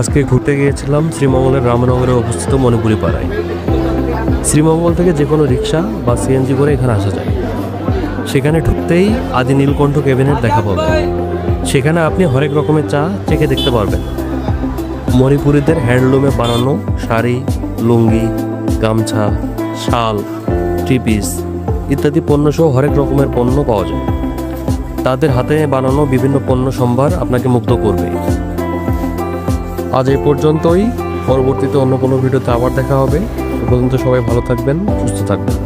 আজকে ঘুরতে গিয়েছিলাম শ্রীমঙ্গলের রামনগরে অবস্থিত মণিপুরি পাড়ায়। শ্রীমঙ্গল থেকে যে কোনো রিক্সা বা সিএনজি করে এখানে আসা যায়। সেখানে ঢুকতেই আদি নীলকণ্ঠ ক্যাবিনেট দেখা পাবেন। সেখানে আপনি হরেক রকমের চা চেখে দেখতে পারবেন। মণিপুরীদের হ্যান্ডলুমে বানানো শাড়ি, লুঙ্গি, গামছা, শাল, থ্রি পিস ইত্যাদি পণ্যসহ হরেক রকমের পণ্য পাওয়া যায়। তাদের হাতে বানানো বিভিন্ন পণ্য সম্ভার আপনাকে মুগ্ধ করবে। আজ এই পর্যন্তই। পরবর্তীতে অন্য কোনো ভিডিওতে আবার দেখা হবে। সে পর্যন্ত সবাই ভালো থাকবেন, সুস্থ থাকবেন।